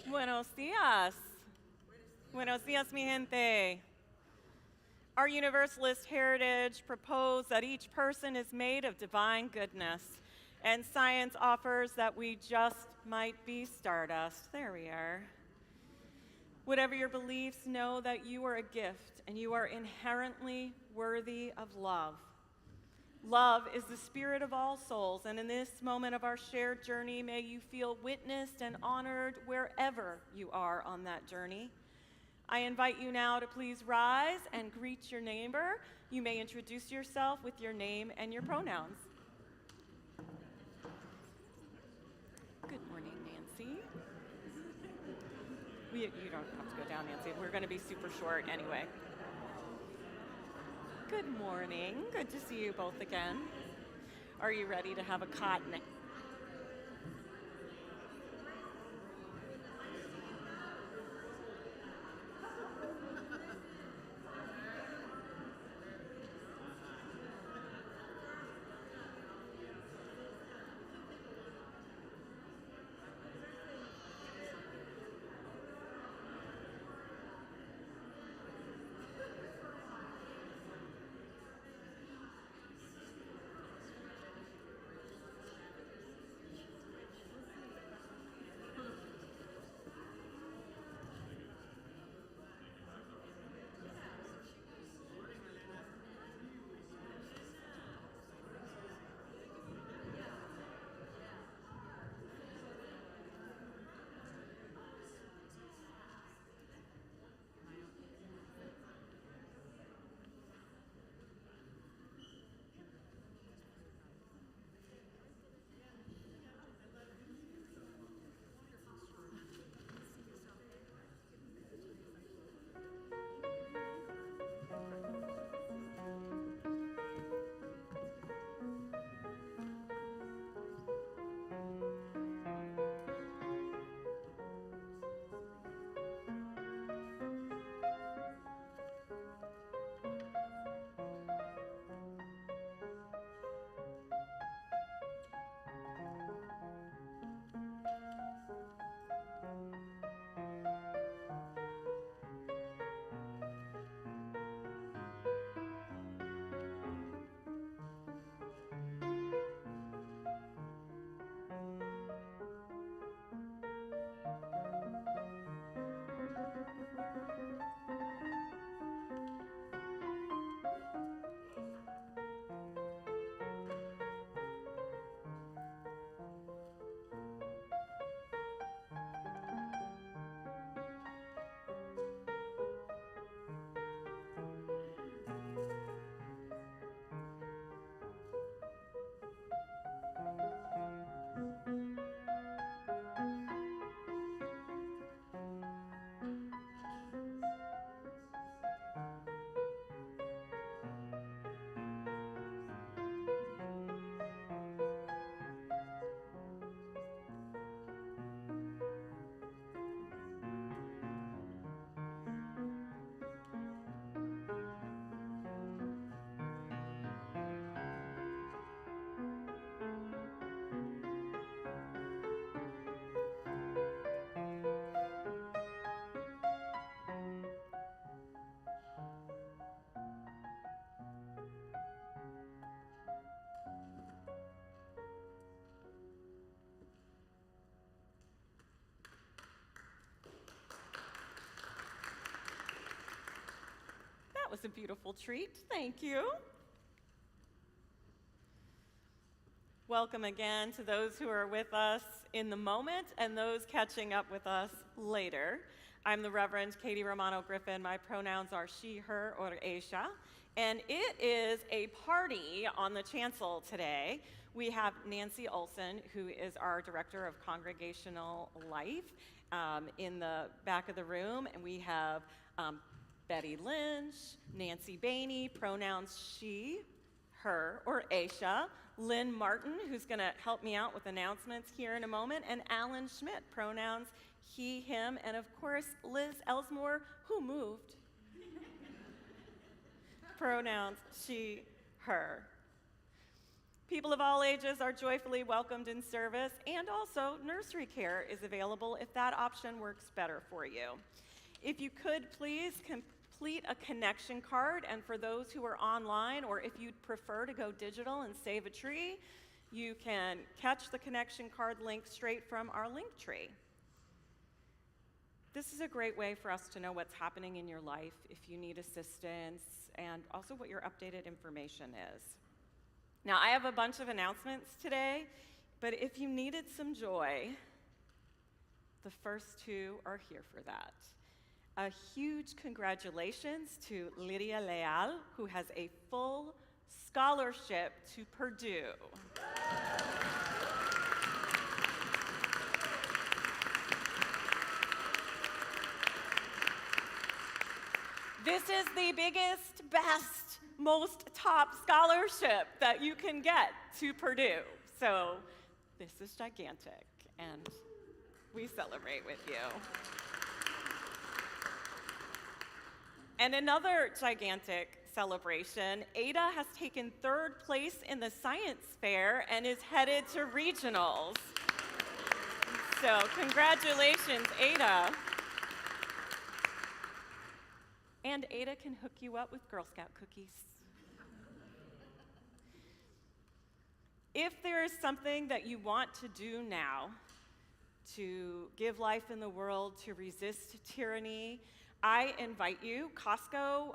Buenos dias. Buenos dias, mi gente. Our Universalist heritage proposed that each person is made of divine goodness, and science offers that we just might be stardust. There we are. Whatever your beliefs, know that you are a gift and you are inherently worthy of love. Love is the spirit of all souls, and in this moment of our shared journey, may you feel witnessed and honored wherever you are on that journey. I invite you now to please rise and greet your neighbor. You may introduce yourself with your name and your pronouns. Good morning, Nancy. You don't have to go down, Nancy. We're going to be super short anyway. Good morning. Good to see you both again. Are you ready to have a cotton? That was a beautiful treat. Thank you. Welcome again to those who are with us in the moment and those catching up with us later. I'm the Reverend Katie Romano Griffin. My pronouns are she, her, or Aisha. And it is a party on the chancel today. We have Nancy Olson, who is our Director of Congregational Life, in the back of the room. And we have Betty Lynch, Nancy Bainey, pronouns she, her, or Aisha, Lynn Martin, who's going to help me out with announcements here in a moment, and Alan Schmidt, pronouns he, him, and of course, Liz Elsmore, who moved, pronouns she, her. People of all ages are joyfully welcomed in service, and also nursery care is available if that option works better for you. If you could please complete a connection card, and for those who are online, or if you'd prefer to go digital and save a tree, you can catch the connection card link straight from our link tree. This is a great way for us to know what's happening in your life, if you need assistance, and also what your updated information is. Now, I have a bunch of announcements today, but if you needed some joy, the first two are here for that. A huge congratulations to Lydia Leal, who has a full scholarship to Purdue. This is the biggest, best, most top scholarship that you can get to Purdue. So this is gigantic, and we celebrate with you. And another gigantic celebration, Ada has taken third place in the science fair and is headed to regionals. So congratulations, Ada. And Ada can hook you up with Girl Scout cookies. If there is something that you want to do now to give life in the world, to resist tyranny, I invite you. Costco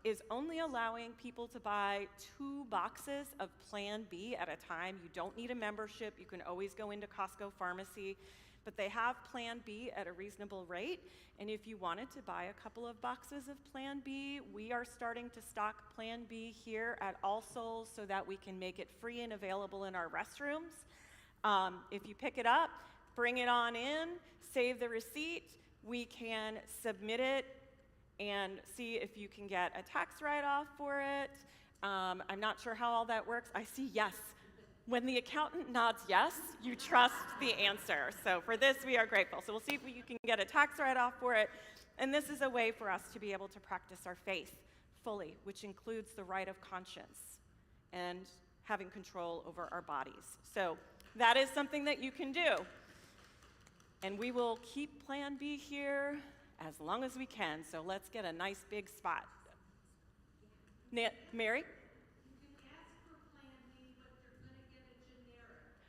is only allowing people to buy 2 boxes of Plan B at a time. You don't need a membership. You can always go into Costco Pharmacy. But they have Plan B at a reasonable rate. And if you wanted to buy a couple of boxes of Plan B, we are starting to stock Plan B here at All Souls so that we can make it free and available in our restrooms. If you pick it up, bring it on in, save the receipt, we can submit it and see if you can get a tax write-off for it. I'm not sure how all that works. I see yes. When the accountant nods yes, you trust the answer. So for this, we are grateful. So we'll see if you can get a tax write-off for it. And this is a way for us to be able to practice our faith fully, which includes the right of conscience and having control over our bodies. So that is something that you can do. And we will keep Plan B here as long as we can. So let's get a nice big spot. Mary?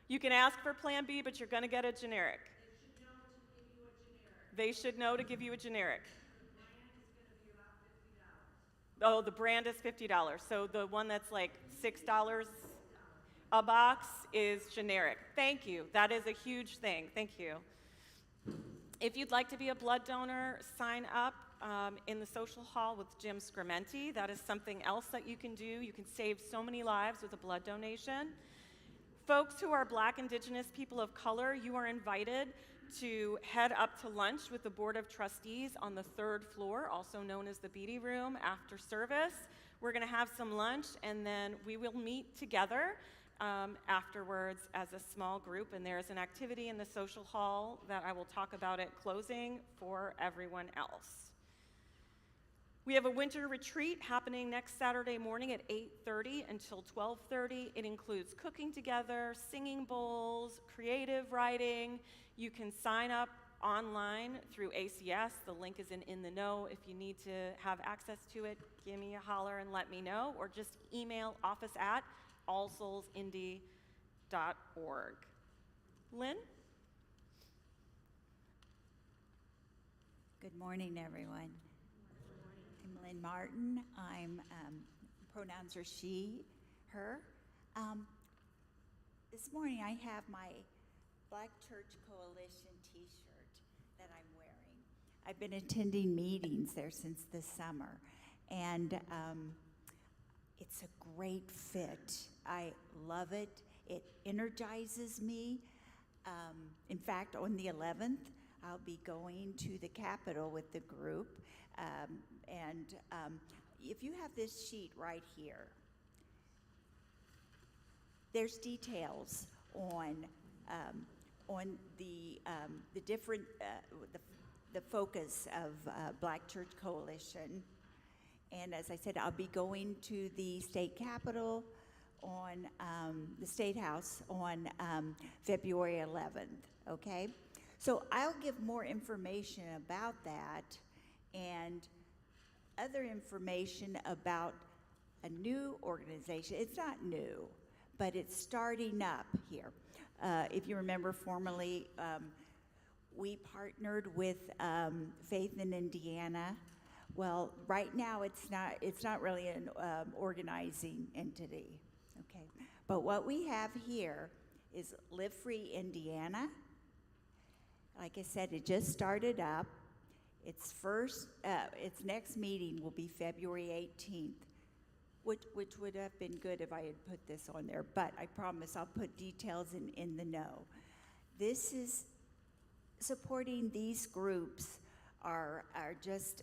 You can ask for Plan B, but you're going to get a generic. They should know to give you a generic. Oh, the brand is $50. So the one that's like $6 a box is generic. Thank you. That is a huge thing. Thank you. If you'd like to be a blood donor, sign up in the social hall with Jim Scrimenti. That is something else that you can do. You can save so many lives with a blood donation. Folks who are Black, Indigenous, people of color, you are invited to head up to lunch with the Board of Trustees on the 3rd floor, also known as the Beatty Room, after service. We're going to have some lunch, and then we will meet together afterwards as a small group, and there's an activity in the social hall that I will talk about at closing for everyone else. We have a winter retreat happening next Saturday morning at 8:30 until 12:30. It includes cooking together, singing bowls, creative writing. You can sign up online through ACS. The link is in the know. If you need to have access to it, give me a holler and let me know, or just email office@allsoulsindy.org. Lynn? Good morning, everyone. I'm Lynn Martin. Pronouns are she, her. This morning I have my Black Church Coalition t-shirt that I'm wearing. I've been attending meetings there since the summer, and it's a great fit. I love it. It energizes me. In fact, on the 11th, I'll be going to the Capitol with the group. If you have this sheet right here, there's details on the different the focus of Black Church Coalition. And as I said, I'll be going to the state capitol on the State House on February 11th, okay? So I'll give more information about that and other information about a new organization. It's not new, but it's starting up here. If you remember, formerly, we partnered with Faith in Indiana. Well, right now it's not really an organizing entity, okay? But what we have here is Live Free Indiana. Like I said, it just started up. Its next meeting will be February 18th, which would have been good if I had put this on there, but I promise I'll put details in the know. This is supporting these groups are just,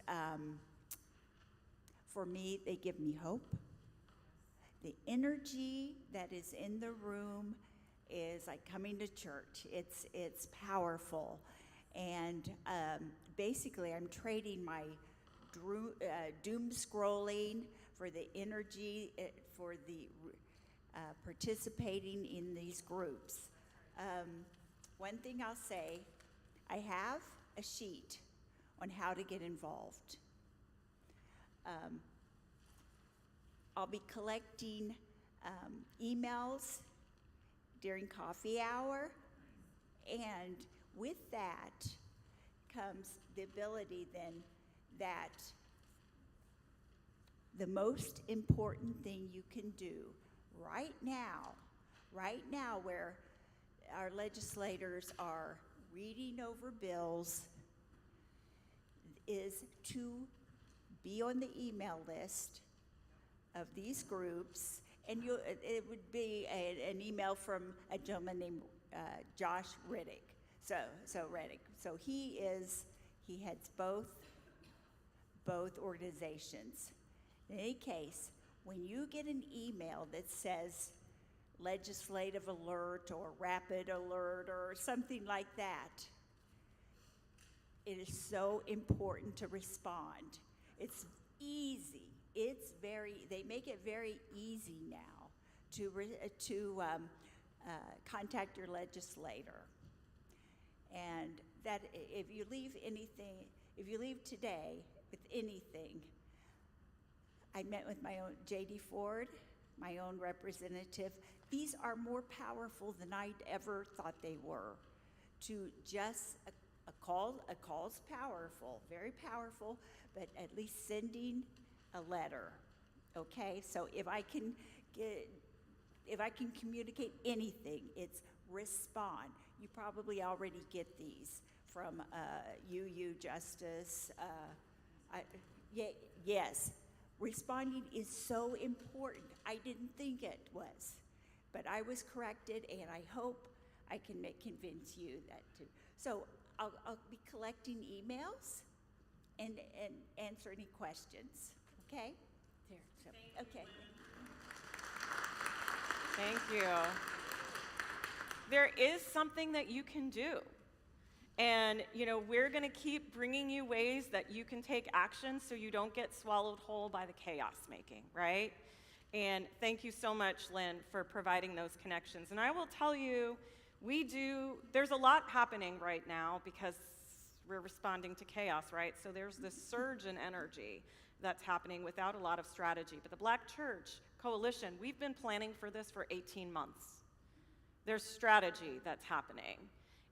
for me, they give me hope. The energy that is in the room is like coming to church. It's powerful. And basically, I'm trading my doom scrolling for the energy, for the participating in these groups. One thing I'll say, I have a sheet on how to get involved. I'll be collecting emails during coffee hour, and with that comes the ability then that the most important thing you can do right now where our legislators are reading over bills is to be on the email list of these groups, and it would be an email from a gentleman named Josh Riddick. So Riddick. So he heads both organizations. In any case, when you get an email that says legislative alert or rapid alert or something like that, it is so important to respond. It's easy. They make it very easy now to contact your legislator. And that if you leave today with anything, I met with my own J.D. Ford, my own representative. These are more powerful than I'd ever thought they were. To just a call's powerful, very powerful, but at least sending a letter. Okay, so if I can communicate anything, it's respond. You probably already get these from UU Justice. Yes, responding is so important. I didn't think it was, but I was corrected, and I hope I can convince you that too. So I'll be collecting emails and answer any questions. Okay? There. So, okay. Thank you. There is something that you can do. And, we're going to keep bringing you ways that you can take action so you don't get swallowed whole by the chaos making, right? And thank you so much, Lynn, for providing those connections. And I will tell you, there's a lot happening right now because we're responding to chaos, right? So there's this surge in energy that's happening without a lot of strategy. But the Black Church Coalition, we've been planning for this for 18 months. There's strategy that's happening.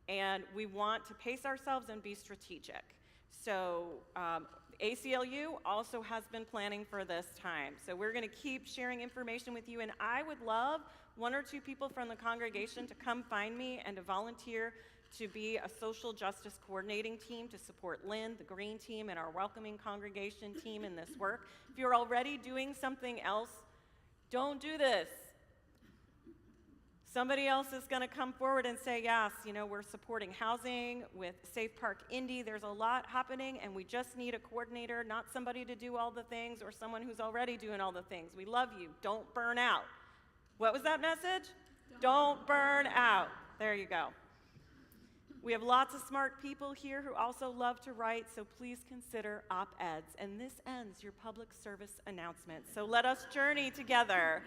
And we want to pace ourselves and be strategic. So ACLU also has been planning for this time. So we're going to keep sharing information with you. And I would love 1 or 2 people from the congregation to come find me and to volunteer to be a social justice coordinating team to support Lynn, the Green team, and our welcoming congregation team in this work. If you're already doing something else, don't do this. Somebody else is going to come forward and say, yes, we're supporting housing with Safe Park Indy. There's a lot happening, and we just need a coordinator, not somebody to do all the things or someone who's already doing all the things. We love you. Don't burn out. What was that message? Don't burn out. There you go. We have lots of smart people here who also love to write, so please consider op-eds. And this ends your public service announcement. So let us journey together.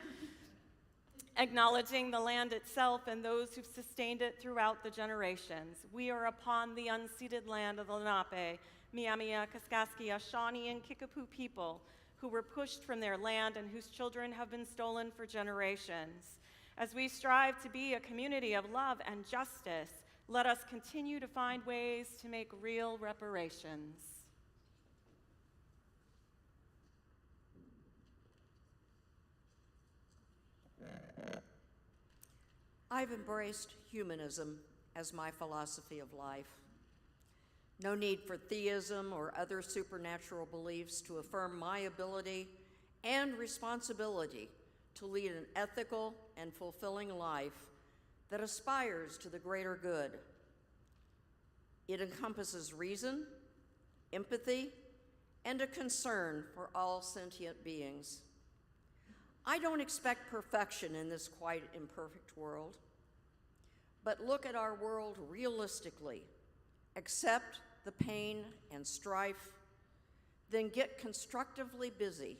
Acknowledging the land itself and those who've sustained it throughout the generations. We are upon the unceded land of the Lenape, Miamia, Kaskaskia, Shawnee, and Kickapoo people who were pushed from their land and whose children have been stolen for generations. As we strive to be a community of love and justice, let us continue to find ways to make real reparations. I've embraced humanism as my philosophy of life. No need for theism or other supernatural beliefs to affirm my ability and responsibility to lead an ethical and fulfilling life that aspires to the greater good. It encompasses reason, empathy, and a concern for all sentient beings. I don't expect perfection in this quite imperfect world, but look at our world realistically, accept the pain and strife, then get constructively busy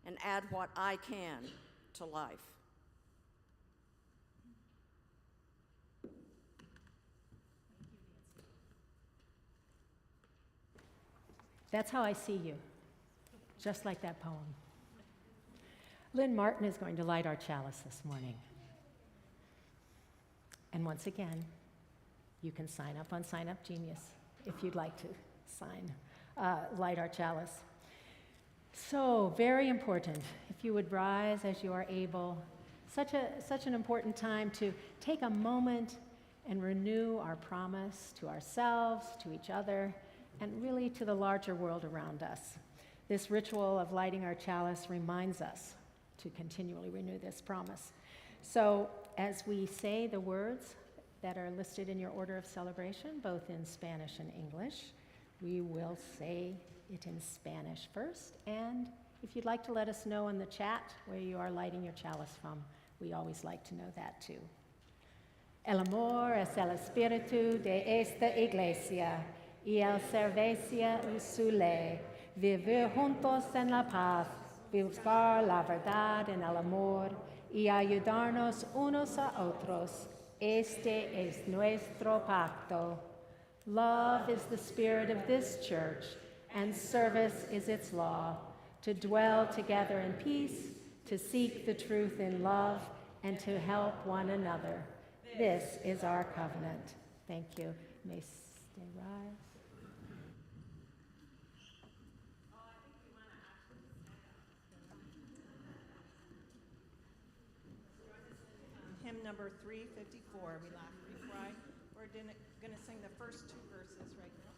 and add what I can to life. That's how I see you, just like that poem. Lynn Martin is going to light our chalice this morning. And once again, you can sign up on Sign Up Genius if you'd like to light our chalice. So, very important, if you would rise as you are able. Such an important time to take a moment and renew our promise to ourselves, to each other, and really to the larger world around us. This ritual of lighting our chalice reminds us to continually renew this promise. So as we say the words that are listed in your order of celebration, both in Spanish and English, we will say it in Spanish first. And if you'd like to let us know in the chat where you are lighting your chalice from, we always like to know that too. El amor es el espíritu de esta iglesia, y el servicio es su ley, vivir juntos en la paz, buscar la verdad en el amor, y ayudarnos unos a otros. Este es nuestro pacto. Love is the spirit of this church, and service is its law, to dwell together in peace, to seek the truth in love, and to help one another. This is our covenant. Thank you. May stay rise. Hymn number 354. We laughed before we're going to sing the first two verses right now.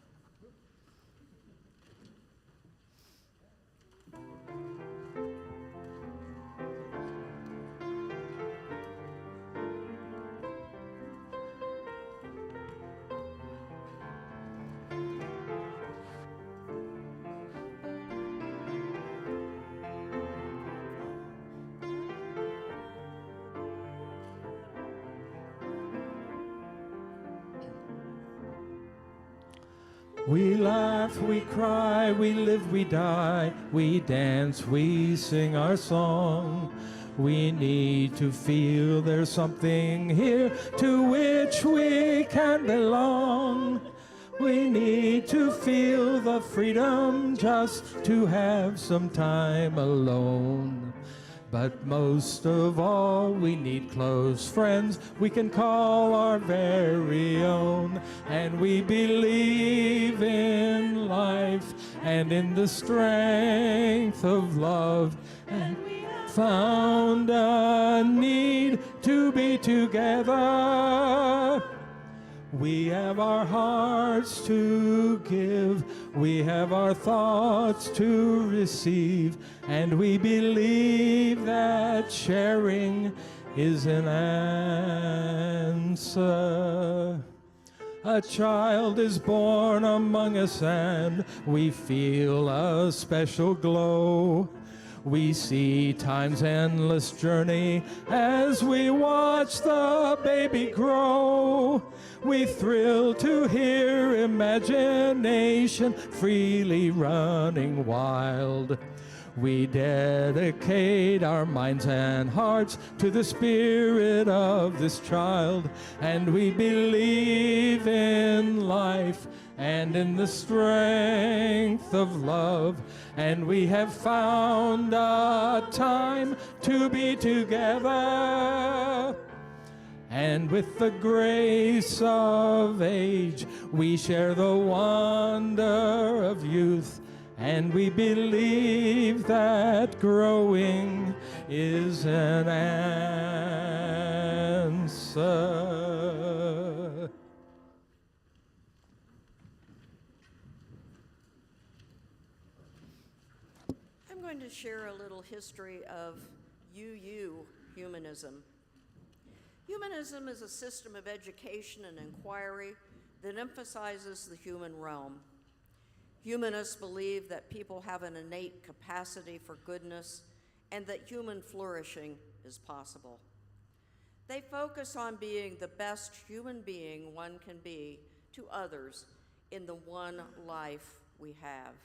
We laugh, we cry, we live, we die, we dance, we sing our song. We need to feel there's something here to which we can belong. We need to feel the freedom just to have some time alone. But most of all, we need close friends we can call our very own. And we believe in life and in the strength of love. And we found a need to be together. We have our hearts to give, we have our thoughts to receive, and we believe that sharing is an answer. A child is born among us and we feel a special glow. We see time's endless journey as we watch the baby grow. We thrill to hear imagination freely running wild. We dedicate our minds and hearts to the spirit of this child, and we believe in life and in the strength of love, and we have found a time to be together. And with the grace of age, we share the wonder of youth, and we believe that growing is an answer. I'm going to share a little history of humanism. Humanism is a system of education and inquiry that emphasizes the human realm. Humanists believe that people have an innate capacity for goodness and that human flourishing is possible. They focus on being the best human being one can be to others in the one life we have.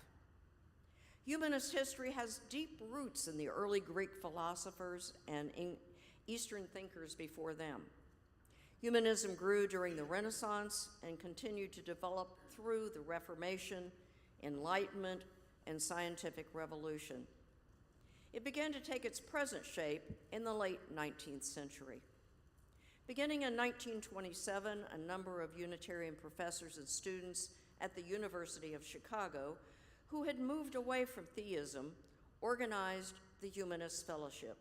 Humanist history has deep roots in the early Greek philosophers and Eastern thinkers before them. Humanism grew during the Renaissance and continued to develop through the Reformation, Enlightenment, and scientific revolution. It began to take its present shape in the late 19th century. Beginning in 1927, a number of Unitarian professors and students at the University of Chicago, who had moved away from theism, organized the Humanist Fellowship.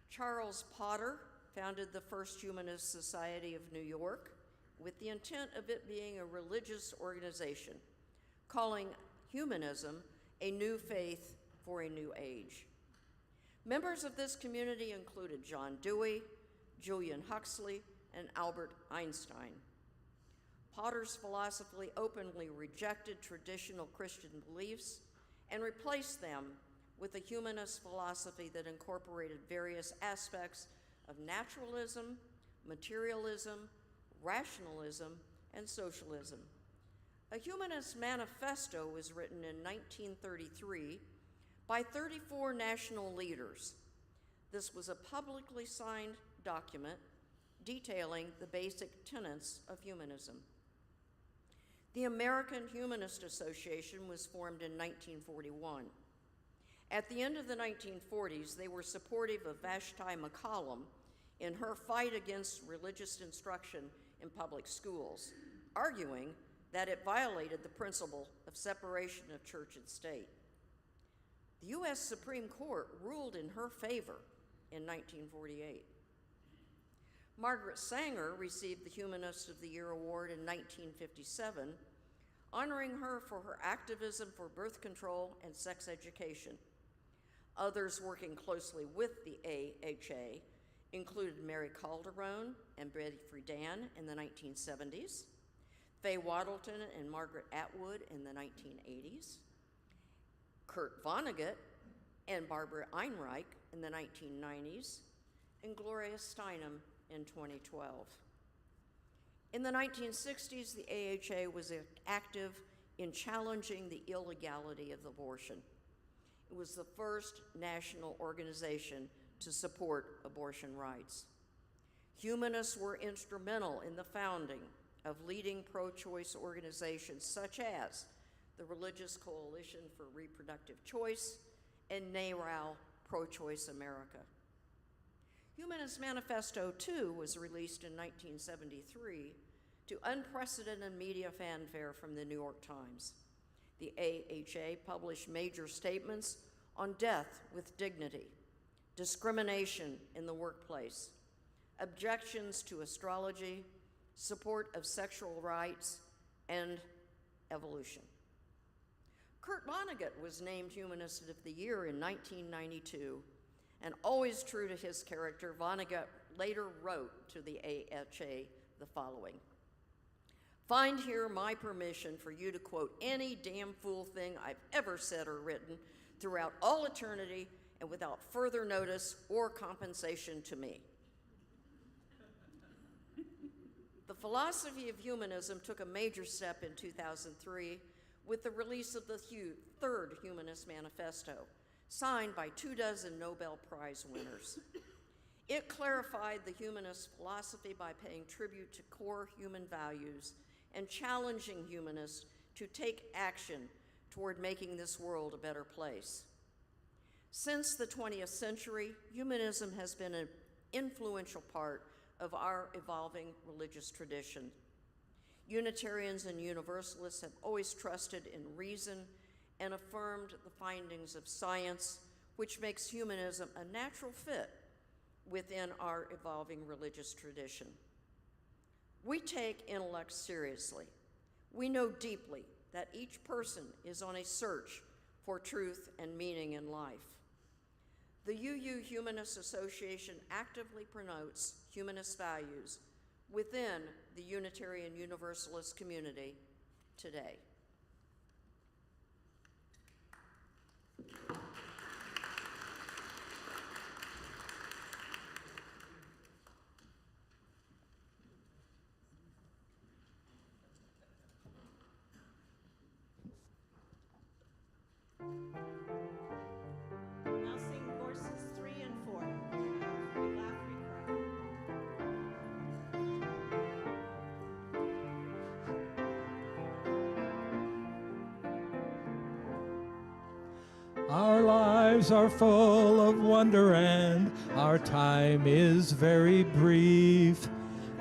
Charles Potter founded the first Humanist Society of New York with the intent of it being a religious organization, calling humanism a new faith for a new age. Members of this community included John Dewey, Julian Huxley, and Albert Einstein. Potter's philosophy openly rejected traditional Christian beliefs and replaced them with a humanist philosophy that incorporated various aspects of naturalism, materialism, rationalism, and socialism. A Humanist manifesto was written in 1933 by 34 national leaders. This was a publicly signed document detailing the basic tenets of humanism. The American Humanist Association was formed in 1941. At the end of the 1940s, they were supportive of Vashti McCollum in her fight against religious instruction in public schools, arguing that it violated the principle of separation of church and state. The U.S. Supreme Court ruled in her favor in 1948. Margaret Sanger received the Humanist of the Year award in 1957, honoring her for her activism for birth control and sex education. Others working closely with the AHA included Mary Calderon and Betty Friedan in the 1970s, Faye Waddleton and Margaret Atwood in the 1980s, Kurt Vonnegut and Barbara Einreich in the 1990s, and Gloria Steinem in 2012. In the 1960s, the AHA was active in challenging the illegality of abortion. It was the first national organization to support abortion rights. Humanists were instrumental in the founding of leading pro-choice organizations such as the Religious Coalition for Reproductive Choice and NARAL Pro-Choice America. Humanist Manifesto 2 was released in 1973 to unprecedented media fanfare from the New York Times. The AHA published major statements on death with dignity, discrimination in the workplace, objections to astrology, support of sexual rights, and evolution. Kurt Vonnegut was named Humanist of the Year in 1992, and always true to his character, Vonnegut later wrote to the AHA the following: "Find here my permission for you to quote any damn fool thing I've ever said or written throughout all eternity and without further notice or compensation to me." The philosophy of humanism took a major step in 2003 with the release of the third Humanist Manifesto, signed by 24 Nobel Prize winners. It clarified the humanist philosophy by paying tribute to core human values and challenging humanists to take action toward making this world a better place. Since the 20th century, humanism has been an influential part of our evolving religious tradition. Unitarians and Universalists have always trusted in reason and affirmed the findings of science, which makes humanism a natural fit within our evolving religious tradition. We take intellect seriously. We know deeply that each person is on a search for truth and meaning in life. The UU Humanist Association actively promotes humanist values within the Unitarian Universalist community today. Now sing verses 3 and 4. We laugh, we cry. Our lives are full of wonder and our time is very brief.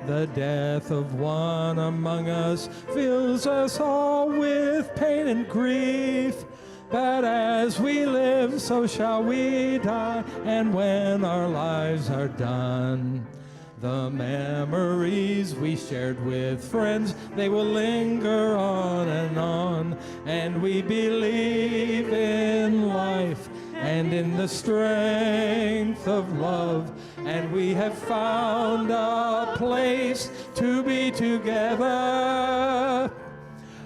The death of one among us fills us all with pain and grief. But as we live, so shall we die, and when our lives are done, the memories we shared with friends, they will linger on, and we believe in life and in the strength of love, and we have found a place to be together.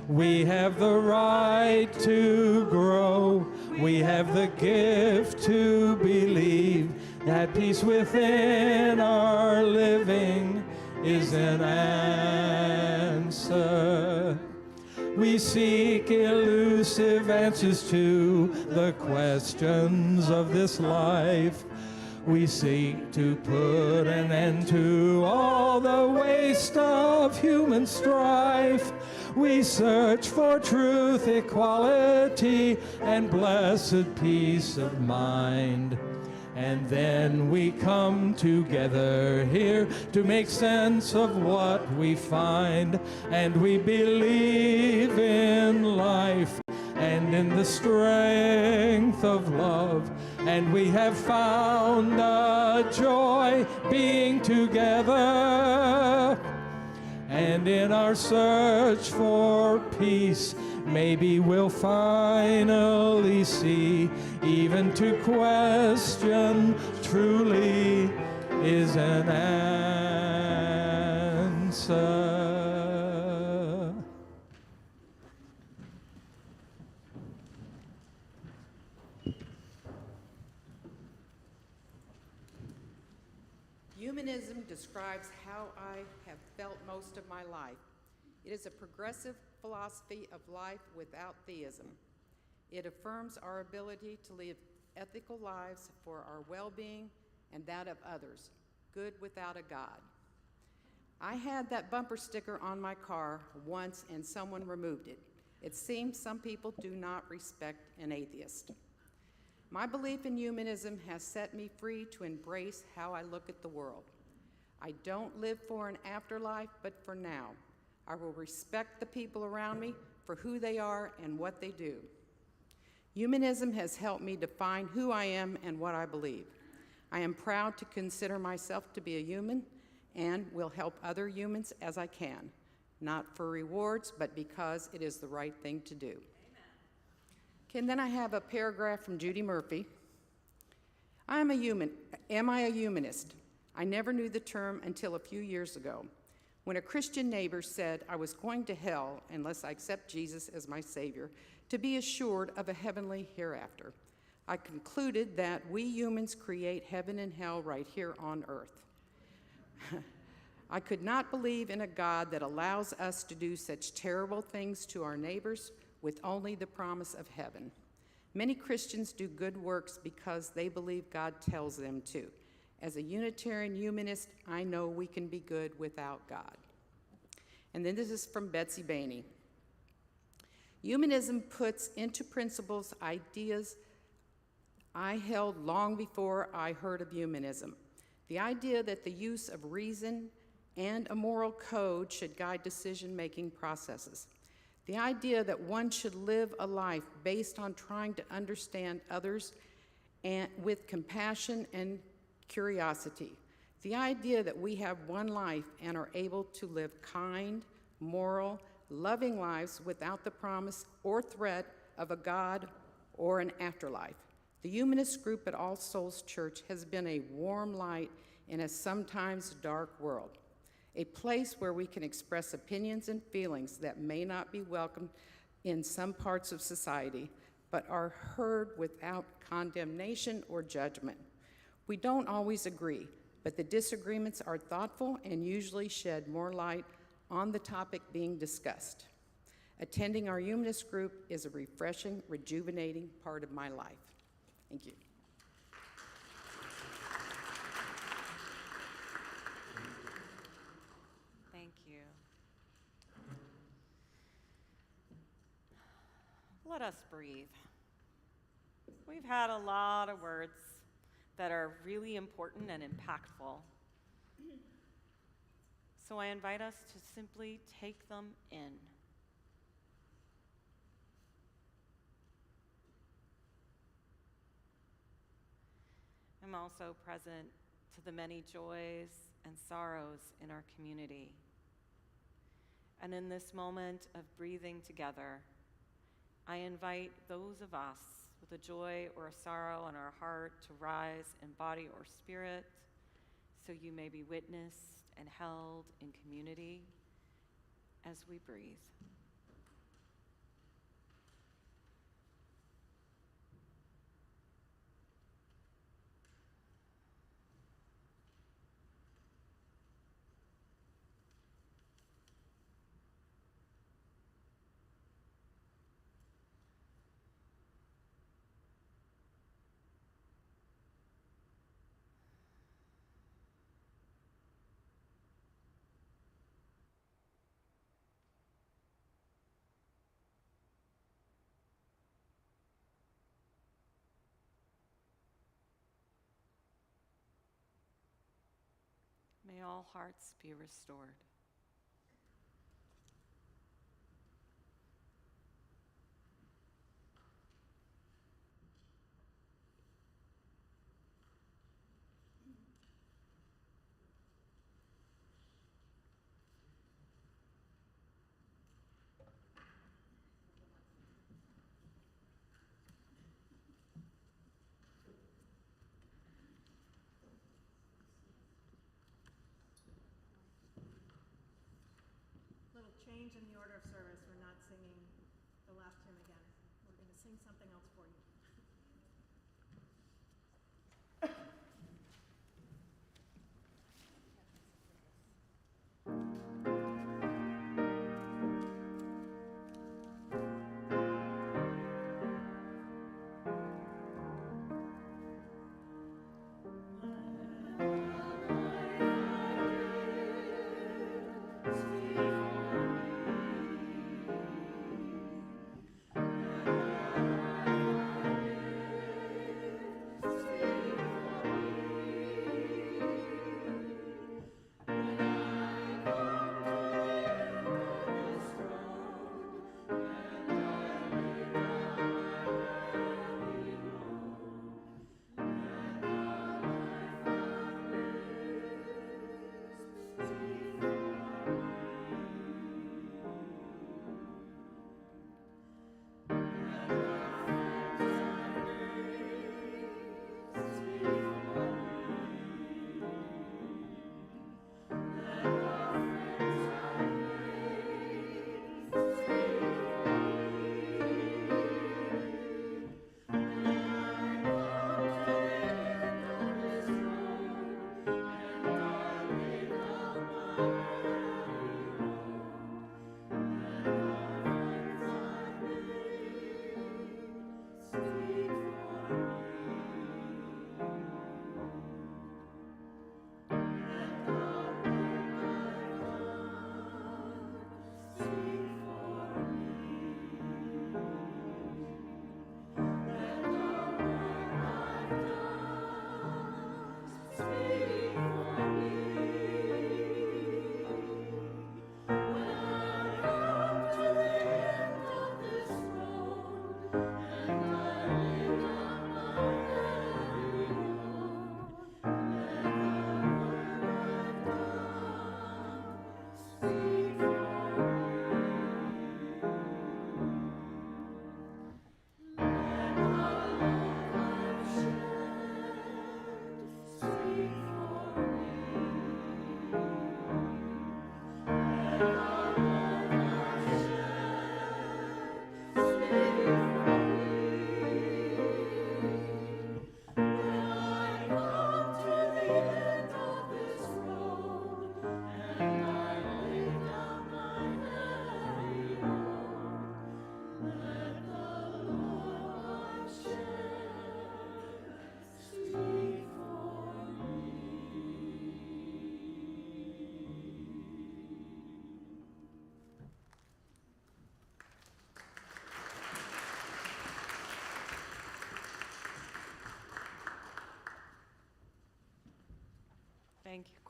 We have the right to grow. We have the gift to believe that peace within our living is an answer. We seek elusive answers to the questions of this life. We seek to put an end to all the waste of human strife. We search for truth, equality, and blessed peace of mind. And then we come together here to make sense of what we find. And we believe in life and in the strength of love. And we have found a joy being together. And in our search for peace, maybe we'll finally see, even to question truly is an answer. Humanism describes how I have felt most of my life. It is a progressive philosophy of life without theism. It affirms our ability to live ethical lives for our well-being and that of others, good without a God. I had that bumper sticker on my car once and someone removed it. It seems some people do not respect an atheist. My belief in humanism has set me free to embrace how I look at the world. I don't live for an afterlife, but for now. I will respect the people around me for who they are and what they do. Humanism has helped me define who I am and what I believe. I am proud to consider myself to be a human and will help other humans as I can, not for rewards, but because it is the right thing to do. Okay, and then I have a paragraph from Judy Murphy. Am I a humanist? I never knew the term until a few years ago, when a Christian neighbor said I was going to hell unless I accept Jesus as my Savior, to be assured of a heavenly hereafter. I concluded that we humans create heaven and hell right here on earth. I could not believe in a God that allows us to do such terrible things to our neighbors with only the promise of heaven. Many Christians do good works because they believe God tells them to. As a Unitarian Humanist, I know we can be good without God. And then this is from Betsy Bainey. Humanism puts into principles ideas I held long before I heard of humanism. The idea that the use of reason and a moral code should guide decision-making processes. The idea that one should live a life based on trying to understand others and with compassion and curiosity. The idea that we have one life and are able to live kind, moral, loving lives without the promise or threat of a God or an afterlife. The Humanist group at All Souls Church has been a warm light in a sometimes dark world, a place where we can express opinions and feelings that may not be welcomed in some parts of society, but are heard without condemnation or judgment. We don't always agree, but the disagreements are thoughtful and usually shed more light on the topic being discussed. Attending our Humanist group is a refreshing, rejuvenating part of my life. Thank you. Thank you. Let us breathe. We've had a lot of words that are really important and impactful. So I invite us to simply take them in. I'm also present to the many joys and sorrows in our community. And in this moment of breathing together, I invite those of us with a joy or a sorrow in our heart to rise in body or spirit, so you may be witnessed and held in community as we breathe. May all hearts be restored. Little change in the order of service. We're not singing the last hymn again. We're going to sing something else for you. Speak for me.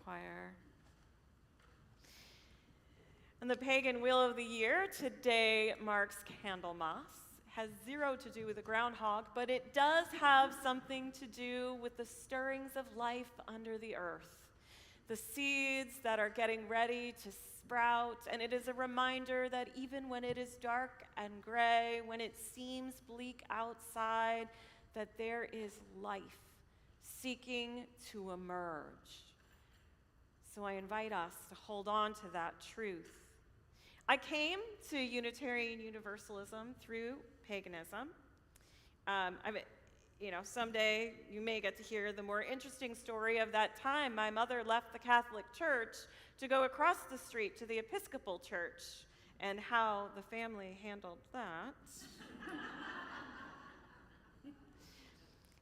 choir. And the pagan wheel of the year today marks Candlemas. Has zero to do with the groundhog, but it does have something to do with the stirrings of life under the earth, the seeds that are getting ready to sprout, and it is a reminder that even when it is dark and gray, when it seems bleak outside, that there is life seeking to emerge. So I invite us to hold on to that truth. I came to Unitarian Universalism through paganism. Someday you may get to hear the more interesting story of that time my mother left the Catholic Church to go across the street to the Episcopal Church and how the family handled that.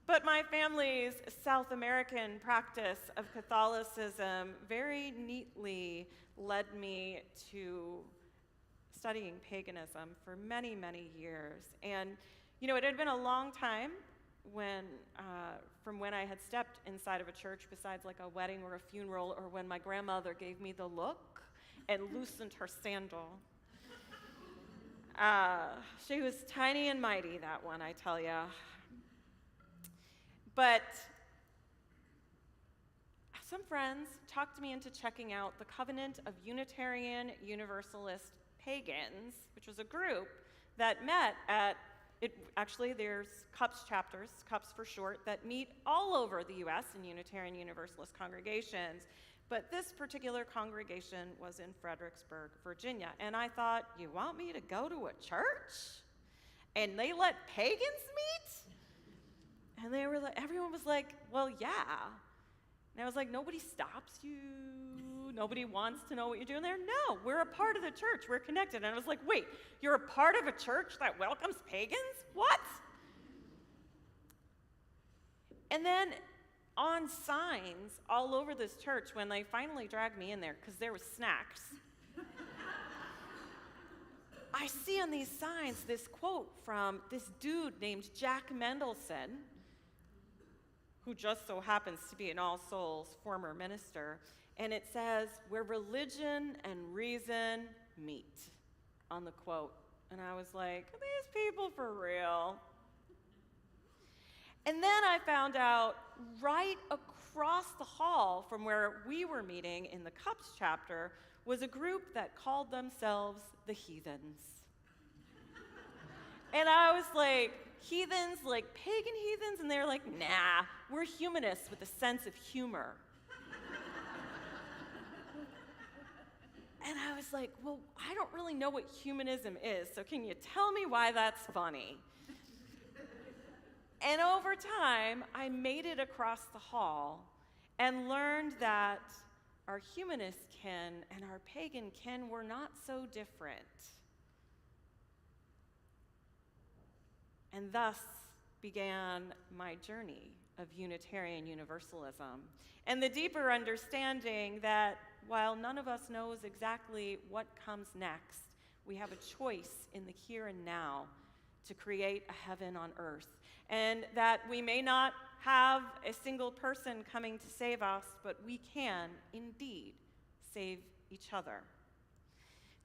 But my family's South American practice of Catholicism very neatly led me to studying paganism for many, many years. And, it had been a long time from when I had stepped inside of a church, besides like a wedding or a funeral, or when my grandmother gave me the look and loosened her sandal. She was tiny and mighty, that one, I tell ya. But some friends talked me into checking out the Covenant of Unitarian Universalist Pagans, which was a group that met there's CUPS chapters, CUPS for short, that meet all over the U.S. in Unitarian Universalist congregations. But this particular congregation was in Fredericksburg, Virginia. And I thought, you want me to go to a church? And they let pagans meet? And everyone was like, well, yeah. And I was like, nobody stops you. Nobody wants to know what you're doing there. No, we're a part of the church. We're connected. And I was like, wait, you're a part of a church that welcomes pagans? What? And then on signs all over this church, when they finally dragged me in there, because there was snacks, I see on these signs this quote from this dude named Jack Mendelsohn, who just so happens to be an All Souls former minister, and it says, where religion and reason meet, on the quote. And I was like, are these people for real? And then I found out right across the hall from where we were meeting in the CUPS chapter was a group that called themselves the Heathens. And I was like, heathens, like pagan heathens? And they're like, nah, we're humanists with a sense of humor. And I was like, well, I don't really know what humanism is, so can you tell me why that's funny? And over time, I made it across the hall and learned that our humanist kin and our pagan kin were not so different. And thus began my journey of Unitarian Universalism and the deeper understanding that while none of us knows exactly what comes next, we have a choice in the here and now to create a heaven on earth. And that we may not have a single person coming to save us, but we can indeed save each other.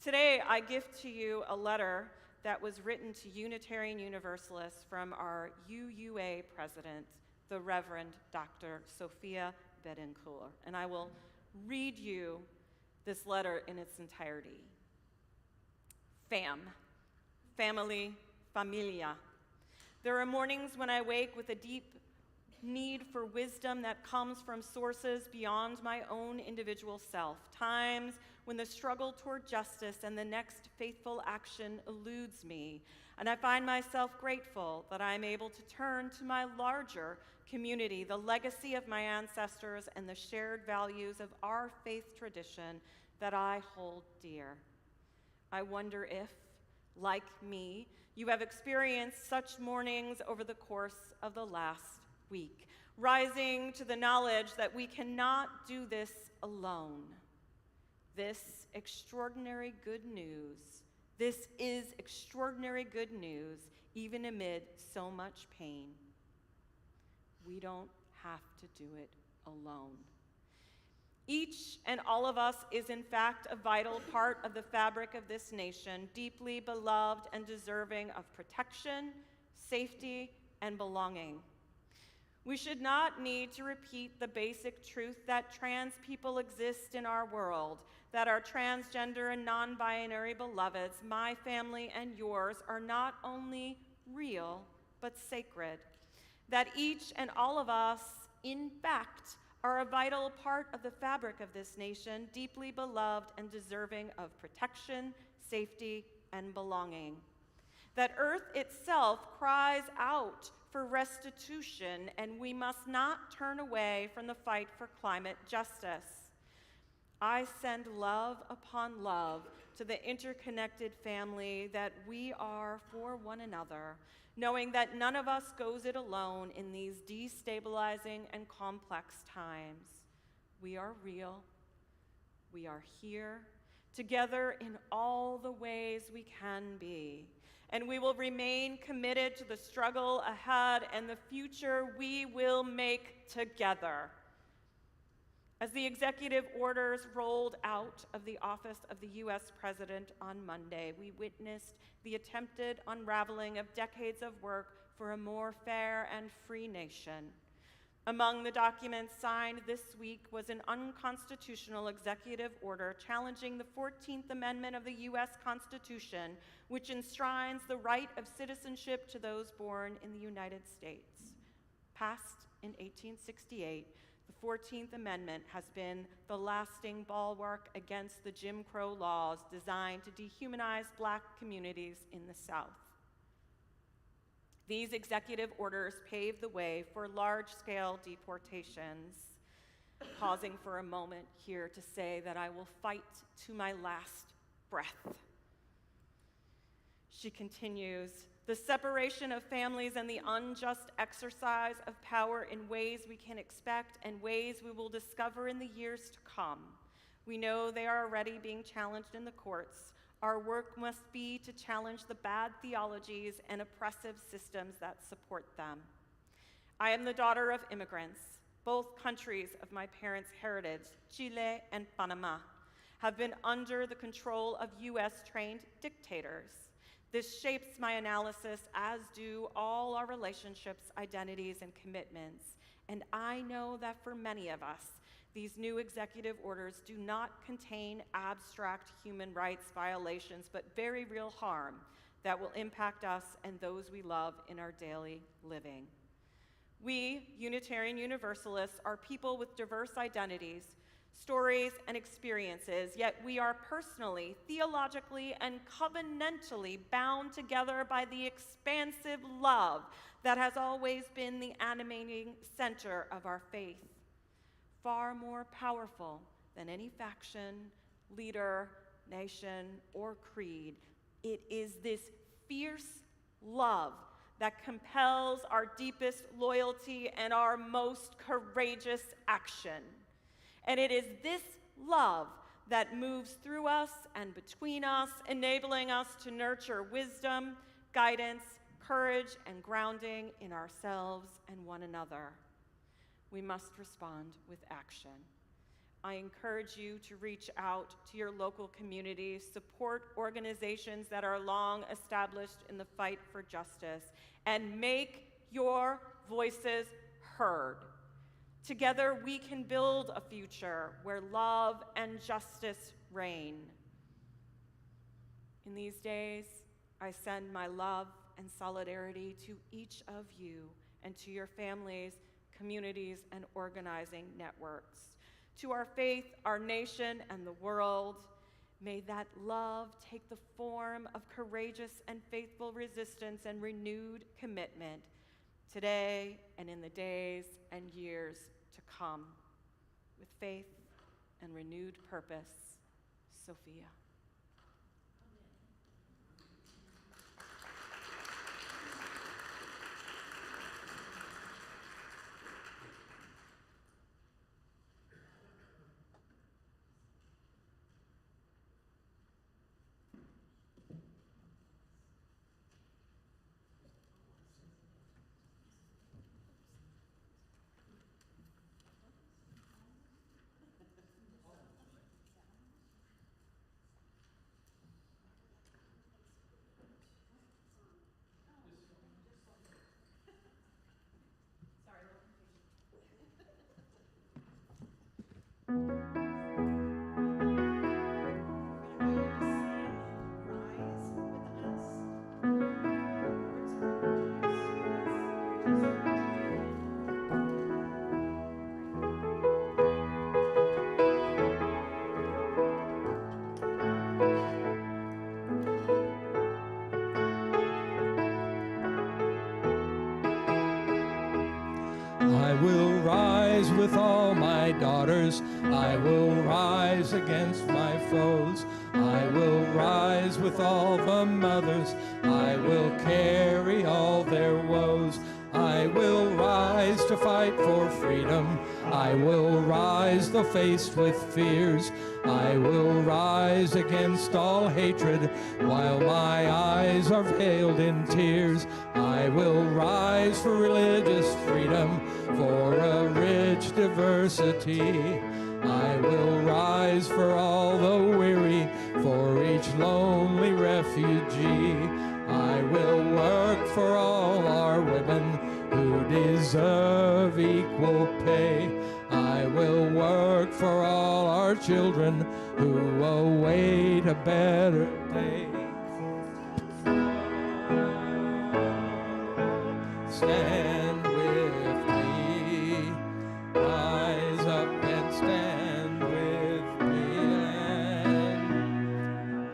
Today, I gift to you a letter that was written to Unitarian Universalists from our UUA president, the Reverend Dr. Sophia Bedencourt. And I will read you this letter in its entirety. Family, familia. There are mornings when I wake with a deep need for wisdom that comes from sources beyond my own individual self, times when the struggle toward justice and the next faithful action eludes me, and I find myself grateful that I am able to turn to my larger community, the legacy of my ancestors and the shared values of our faith tradition that I hold dear. I wonder if, like me, you have experienced such mornings over the course of the last week, rising to the knowledge that we cannot do this alone. This is extraordinary good news, even amid so much pain. We don't have to do it alone. Each and all of us is, in fact, a vital part of the fabric of this nation, deeply beloved and deserving of protection, safety, and belonging. We should not need to repeat the basic truth that trans people exist in our world, that our transgender and non-binary beloveds, my family and yours, are not only real, but sacred. That each and all of us, in fact, are a vital part of the fabric of this nation, deeply beloved and deserving of protection, safety, and belonging. That Earth itself cries out for restitution, and we must not turn away from the fight for climate justice. I send love upon love to the interconnected family that we are for one another, knowing that none of us goes it alone in these destabilizing and complex times. We are real. We are here, together in all the ways we can be. And we will remain committed to the struggle ahead and the future we will make together. As the executive orders rolled out of the office of the U.S. President on Monday, we witnessed the attempted unraveling of decades of work for a more fair and free nation. Among the documents signed this week was an unconstitutional executive order challenging the 14th Amendment of the U.S. Constitution, which enshrines the right of citizenship to those born in the United States. Passed in 1868, the 14th Amendment has been the lasting bulwark against the Jim Crow laws designed to dehumanize Black communities in the South. These executive orders paved the way for large-scale deportations. Pausing for a moment here to say that I will fight to my last breath. She continues, the separation of families and the unjust exercise of power in ways we can expect and ways we will discover in the years to come. We know they are already being challenged in the courts. Our work must be to challenge the bad theologies and oppressive systems that support them. I am the daughter of immigrants. Both countries of my parents' heritage, Chile and Panama, have been under the control of US-trained dictators. This shapes my analysis, as do all our relationships, identities, and commitments. And I know that for many of us, these new executive orders do not contain abstract human rights violations, but very real harm that will impact us and those we love in our daily living. We, Unitarian Universalists, are people with diverse identities, stories, and experiences, yet we are personally, theologically, and covenantally bound together by the expansive love that has always been the animating center of our faith. Far more powerful than any faction, leader, nation, or creed, it is this fierce love that compels our deepest loyalty and our most courageous action. And it is this love that moves through us and between us, enabling us to nurture wisdom, guidance, courage, and grounding in ourselves and one another. We must respond with action. I encourage you to reach out to your local communities, support organizations that are long established in the fight for justice, and make your voices heard. Together, we can build a future where love and justice reign. In these days, I send my love and solidarity to each of you and to your families, communities, and organizing networks. To our faith, our nation, and the world, may that love take the form of courageous and faithful resistance and renewed commitment today and in the days and years to come. With faith and renewed purpose, Sophia. I will rise with all my daughters. I will rise against my foes. I will rise with all the mothers. I will carry all their woes. I will rise to fight for freedom. I will rise though faced with fears. I will rise against all hatred while my eyes are veiled in tears. I will rise for religious freedom, for a rich diversity. I will rise for all the weary, for each lonely refugee. I will work for all our women who deserve equal pay. I will work for all our children who await a better day. Stand with me, rise up and stand with me, and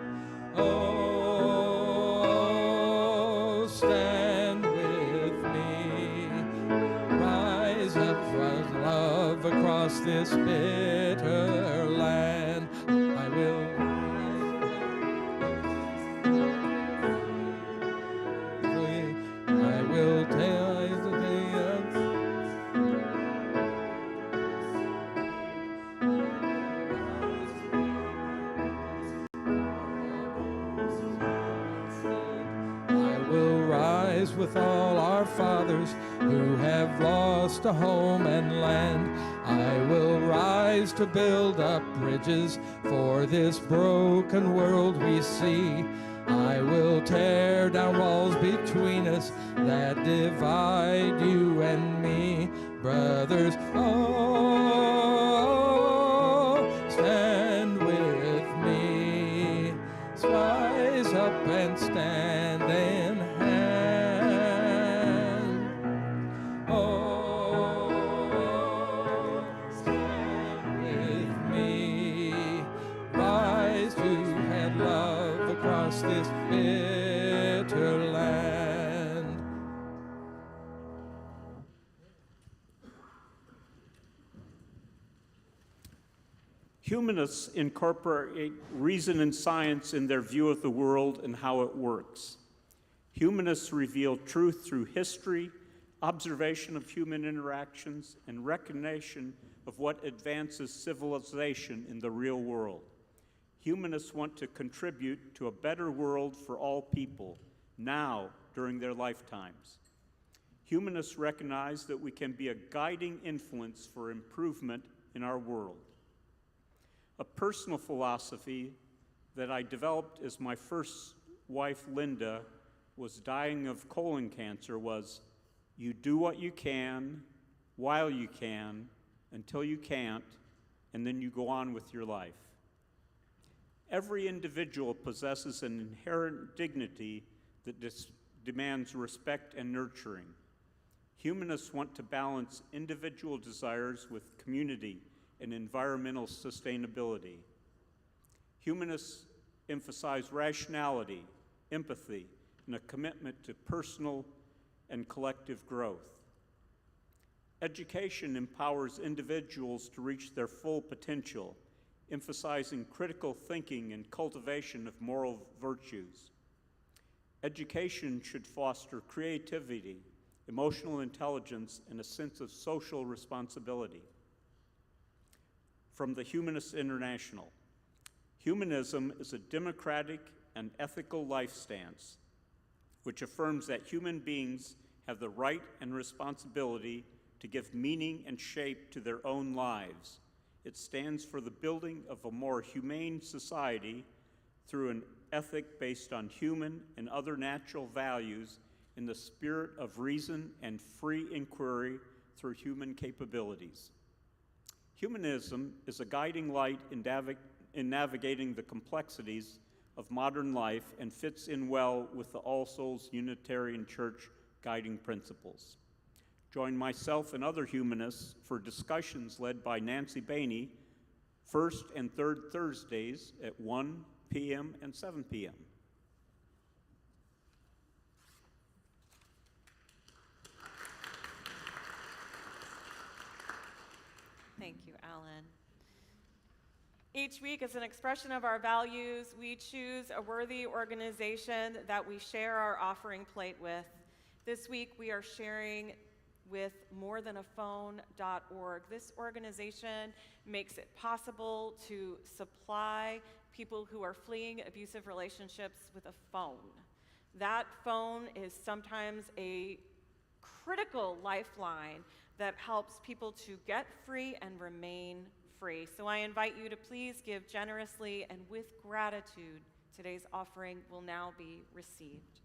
oh, stand with me, rise up for love across this bitter land. I will tell you the I will rise with all our fathers who have lost a home and land. I will rise to build up bridges for this broken world we see. I will tear down walls between us that divide you and me. Brothers, oh, stand with me. Rise up and stand in hand. Oh, stand with me. Rise to head love across this bitter land. Humanists incorporate reason and science in their view of the world and how it works. Humanists reveal truth through history, observation of human interactions, and recognition of what advances civilization in the real world. Humanists want to contribute to a better world for all people, now, during their lifetimes. Humanists recognize that we can be a guiding influence for improvement in our world. A personal philosophy that I developed as my first wife, Linda, was dying of colon cancer was, you do what you can, while you can, until you can't, and then you go on with your life. Every individual possesses an inherent dignity that demands respect and nurturing. Humanists want to balance individual desires with community and environmental sustainability. Humanists emphasize rationality, empathy, and a commitment to personal and collective growth. Education empowers individuals to reach their full potential, emphasizing critical thinking and cultivation of moral virtues. Education should foster creativity, emotional intelligence, and a sense of social responsibility. From the Humanist International, humanism is a democratic and ethical life stance which affirms that human beings have the right and responsibility to give meaning and shape to their own lives. It stands for the building of a more humane society through an ethic based on human and other natural values in the spirit of reason and free inquiry through human capabilities. Humanism is a guiding light in navigating the complexities of modern life and fits in well with the All Souls Unitarian Church guiding principles. Join myself and other humanists for discussions led by Nancy Bainey, first and third Thursdays at 1 p.m. and 7 p.m. Thank you, Alan. Each week, as an expression of our values, we choose a worthy organization that we share our offering plate with. This week, we are sharing with morethanAphone.org. This organization makes it possible to supply people who are fleeing abusive relationships with a phone. That phone is sometimes a critical lifeline that helps people to get free and remain free. So I invite you to please give generously and with gratitude. Today's offering will now be received.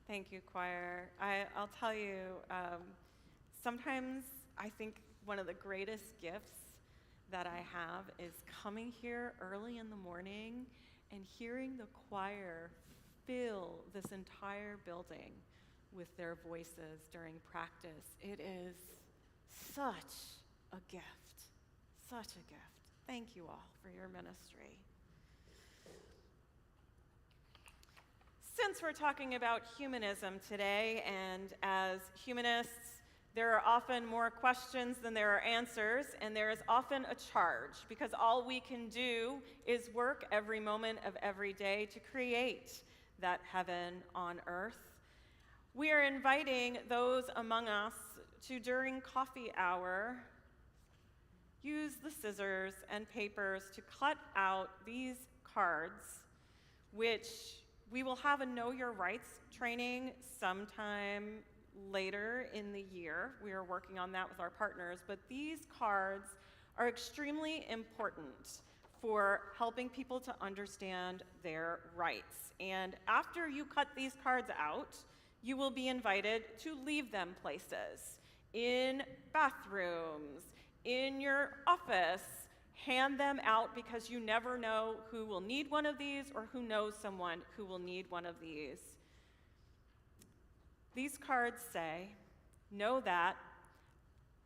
Thank you, choir. I'll tell you, sometimes I think one of the greatest gifts that I have is coming here early in the morning and hearing the choir fill this entire building with their voices during practice. It is Such a gift. Such a gift. Thank you all for your ministry. Since we're talking about humanism today, and as humanists, there are often more questions than there are answers, and there is often a charge, because all we can do is work every moment of every day to create that heaven on earth. We are inviting those among us to, during coffee hour, use the scissors and papers to cut out these cards, which we will have a Know Your Rights training sometime later in the year. We are working on that with our partners, but these cards are extremely important for helping people to understand their rights. And after you cut these cards out, you will be invited to leave them places, in bathrooms, in your office. Hand them out, because you never know who will need one of these or who knows someone who will need one of these. These cards say, know that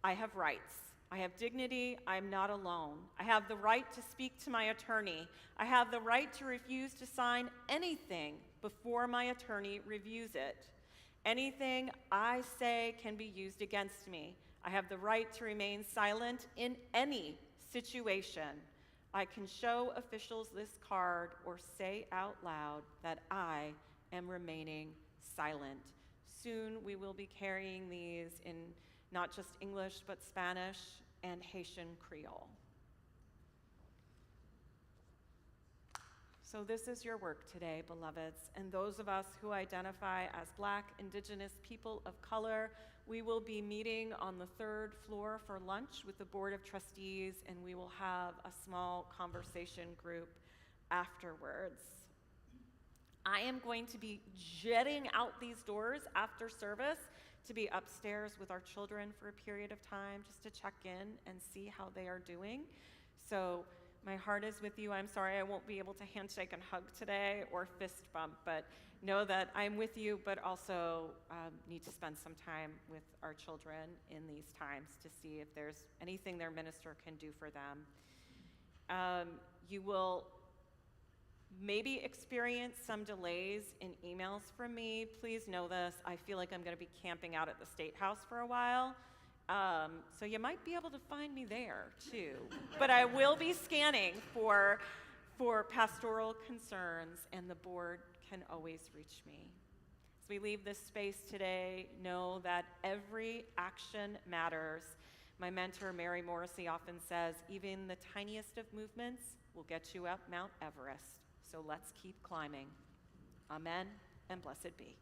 I have rights. I have dignity. I'm not alone. I have the right to speak to my attorney. I have the right to refuse to sign anything before my attorney reviews it. Anything I say can be used against me. I have the right to remain silent in any situation. I can show officials this card or say out loud that I am remaining silent. Soon we will be carrying these in not just English, but Spanish and Haitian Creole. So this is your work today, beloveds, and those of us who identify as Black, Indigenous, people of color, we will be meeting on the 3rd floor for lunch with the Board of Trustees, and we will have a small conversation group afterwards. I am going to be jetting out these doors after service to be upstairs with our children for a period of time just to check in and see how they are doing. So my heart is with you. I'm sorry I won't be able to handshake and hug today or fist bump, but know that I'm with you, but also need to spend some time with our children in these times to see if there's anything their minister can do for them. You will maybe experience some delays in emails from me. Please know this. I feel like I'm going to be camping out at the State House for a while. So you might be able to find me there too. But I will be scanning for pastoral concerns, and the board can always reach me. As we leave this space today, know that every action matters. My mentor, Mary Morrissey, often says, even the tiniest of movements will get you up Mount Everest. So let's keep climbing. Amen, and blessed be.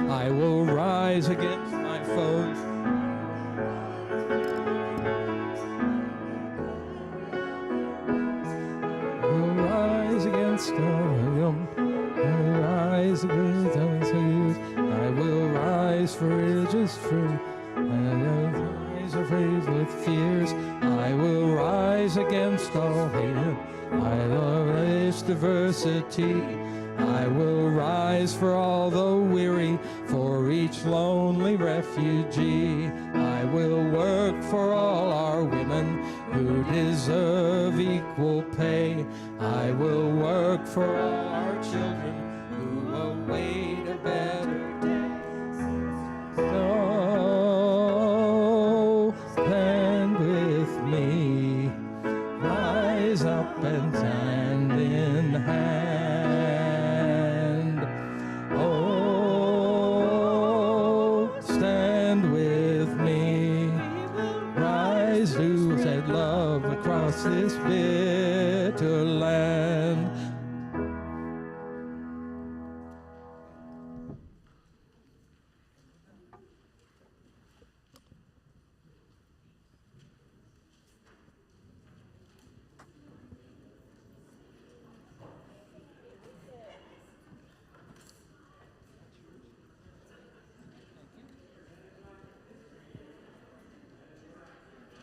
I will rise against my foes. I will rise against them. I will rise against them. I will rise for religious truth. I will rise afraid with fears. I will rise against all hate. I love this diversity. I will rise for all the weary, for each lonely refugee. I will work for all our women who deserve equal pay. I will work for all our children who await a better day. So stand with me, rise up and hand in hand. This bit.